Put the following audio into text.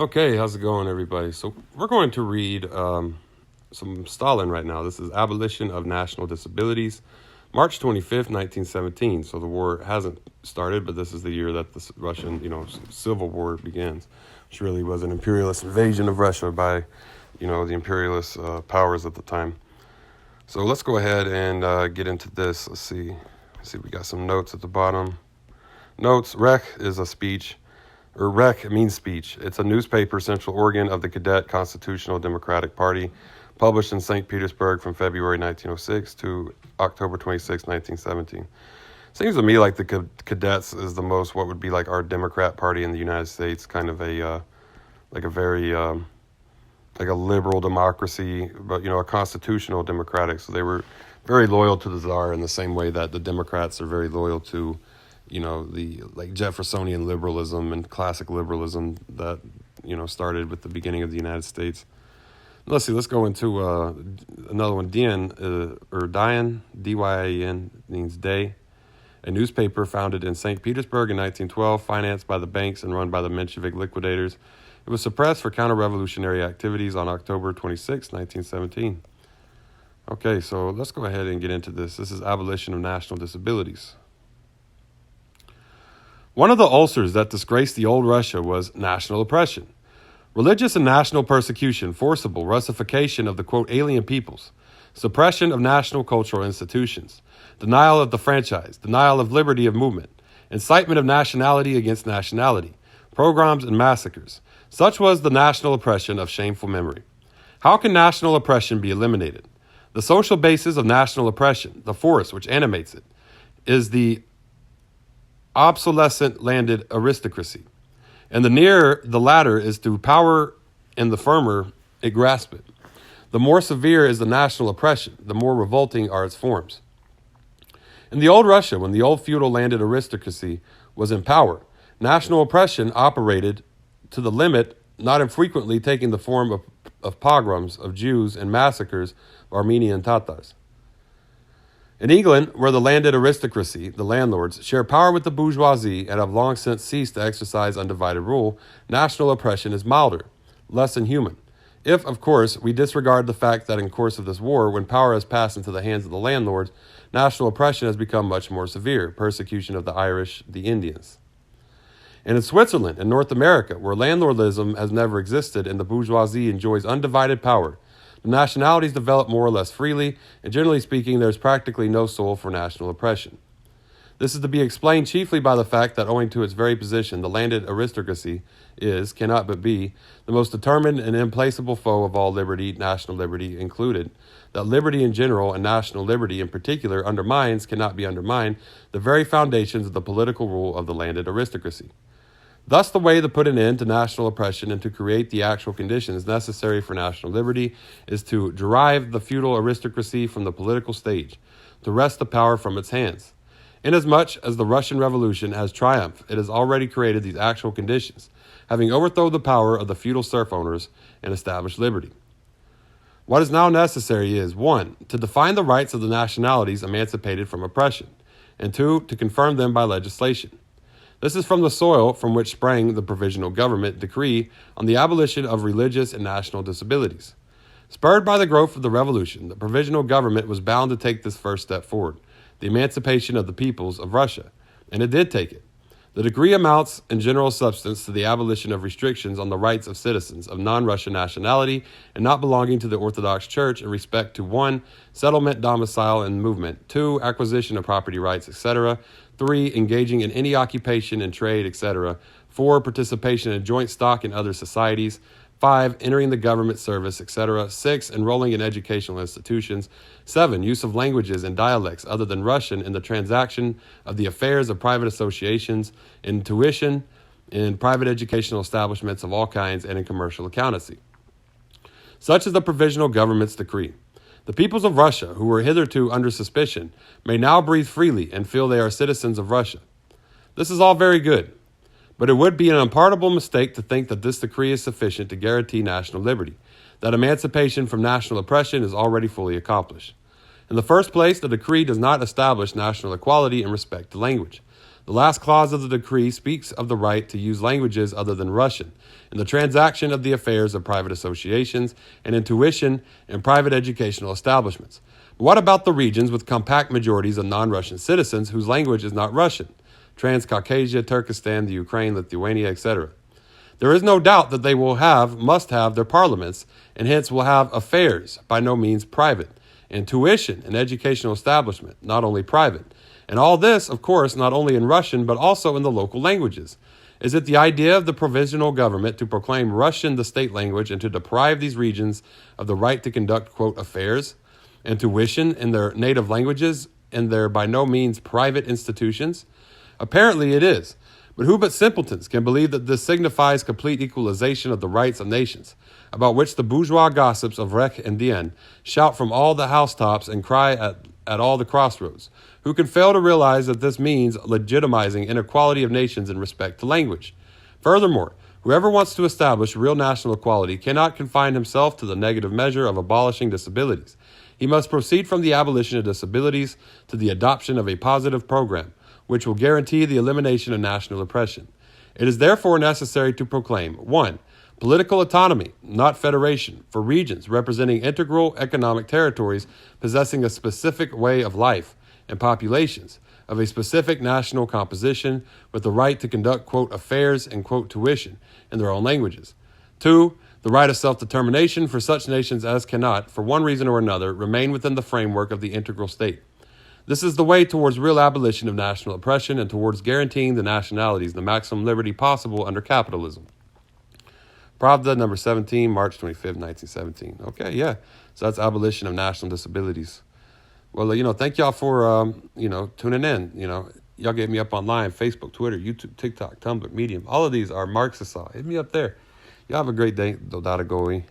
Okay, how's it going, everybody? So we're going to read some Stalin right now. This is Abolition of National Disabilities, March 25th, 1917. So the war hasn't started, but this is the year that the Russian, civil war begins, which really was an imperialist invasion of Russia by, the imperialist powers at the time. So let's go ahead and get into this. Let's see, we got some notes at the bottom. Notes, Rec is a speech. Rec means speech. It's a newspaper, central organ of the Cadet Constitutional Democratic Party, published in St. Petersburg from February 1906 to October 26, 1917. Seems to me like the Cadets is the most, what would be like our Democrat Party in the United States, kind of a liberal democracy, but, a constitutional democratic. So they were very loyal to the Tsar in the same way that the Democrats are very loyal to the Jeffersonian liberalism and classic liberalism that, started with the beginning of the United States. Let's go into another one. Dian, D-Y-A-N, means day. A newspaper founded in St. Petersburg in 1912, financed by the banks and run by the Menshevik liquidators. It was suppressed for counter-revolutionary activities on October 26, 1917. Okay, so let's go ahead and get into this. This is Abolition of National Disabilities. One of the ulcers that disgraced the old Russia was national oppression. Religious and national persecution, forcible Russification of the, quote, alien peoples, suppression of national cultural institutions, denial of the franchise, denial of liberty of movement, incitement of nationality against nationality, pogroms and massacres. Such was the national oppression of shameful memory. How can national oppression be eliminated? The social basis of national oppression, the force which animates it, is the obsolescent landed aristocracy, and the nearer the latter is to power, and the firmer it grasps it. The more severe is the national oppression, the more revolting are its forms. In the old Russia, when the old feudal landed aristocracy was in power, national oppression operated to the limit, not infrequently taking the form of pogroms of Jews and massacres of Armenian Tatars. In England, where the landed aristocracy, the landlords, share power with the bourgeoisie and have long since ceased to exercise undivided rule, national oppression is milder, less inhuman. If, of course, we disregard the fact that in course of this war, when power has passed into the hands of the landlords, national oppression has become much more severe, persecution of the Irish, the Indians. And in Switzerland and North America, where landlordism has never existed and the bourgeoisie enjoys undivided power, the nationalities develop more or less freely, and generally speaking, there is practically no soul for national oppression. This is to be explained chiefly by the fact that owing to its very position, the landed aristocracy cannot but be, the most determined and implacable foe of all liberty, national liberty included. That liberty in general and national liberty in particular cannot be undermined, the very foundations of the political rule of the landed aristocracy. Thus, the way to put an end to national oppression and to create the actual conditions necessary for national liberty is to derive the feudal aristocracy from the political stage, to wrest the power from its hands. Inasmuch as the Russian Revolution has triumphed, it has already created these actual conditions, having overthrown the power of the feudal serf owners and established liberty. What is now necessary is, 1, to define the rights of the nationalities emancipated from oppression, and 2, to confirm them by legislation. This is from the soil from which sprang the Provisional Government decree on the abolition of religious and national disabilities. Spurred by the growth of the Revolution, the Provisional Government was bound to take this first step forward, the emancipation of the peoples of Russia, and it did take it. The decree amounts in general substance to the abolition of restrictions on the rights of citizens of non-Russian nationality and not belonging to the Orthodox Church in respect to 1, settlement, domicile, and movement, 2, acquisition of property rights, etc., 3, engaging in any occupation and trade, etc., 4, participation in joint stock in other societies, 5, entering the government service, etc., 6, enrolling in educational institutions, 7, use of languages and dialects other than Russian in the transaction of the affairs of private associations, in tuition, in private educational establishments of all kinds, and in commercial accountancy. Such is the Provisional Government's decree. The peoples of Russia, who were hitherto under suspicion, may now breathe freely and feel they are citizens of Russia. This is all very good, but it would be an unpardonable mistake to think that this decree is sufficient to guarantee national liberty, that emancipation from national oppression is already fully accomplished. In the first place, the decree does not establish national equality in respect to language. The last clause of the decree speaks of the right to use languages other than Russian in the transaction of the affairs of private associations and in tuition and private educational establishments. But what about the regions with compact majorities of non-Russian citizens whose language is not Russian? Transcaucasia, Turkestan, the Ukraine, Lithuania, etc. There is no doubt that they must have their parliaments, and hence will have affairs, by no means private, and tuition and educational establishment, not only private. And all this, of course, not only in Russian, but also in the local languages. Is it the idea of the provisional government to proclaim Russian the state language and to deprive these regions of the right to conduct, quote, affairs and tuition in their native languages and their by no means private institutions? Apparently it is. But who but simpletons can believe that this signifies complete equalization of the rights of nations, about which the bourgeois gossips of Reich and Dien shout from all the housetops and cry at all the crossroads? Who can fail to realize that this means legitimizing inequality of nations in respect to language? Furthermore, whoever wants to establish real national equality cannot confine himself to the negative measure of abolishing disabilities. He must proceed from the abolition of disabilities to the adoption of a positive program, which will guarantee the elimination of national oppression. It is therefore necessary to proclaim 1. Political autonomy, not federation, for regions representing integral economic territories possessing a specific way of life and populations of a specific national composition with the right to conduct, quote, affairs and, quote, tuition in their own languages. 2. The right of self-determination for such nations as cannot, for one reason or another, remain within the framework of the integral state. This is the way towards real abolition of national oppression and towards guaranteeing the nationalities the maximum liberty possible under capitalism. Pravda, number 17, March 25th, 1917. Okay, yeah. So that's abolition of national disabilities. Well, thank y'all for, tuning in. Y'all get me up online, Facebook, Twitter, YouTube, TikTok, Tumblr, Medium. All of these are Marxist. Hit me up there. Y'all have a great day. Dodada Goey.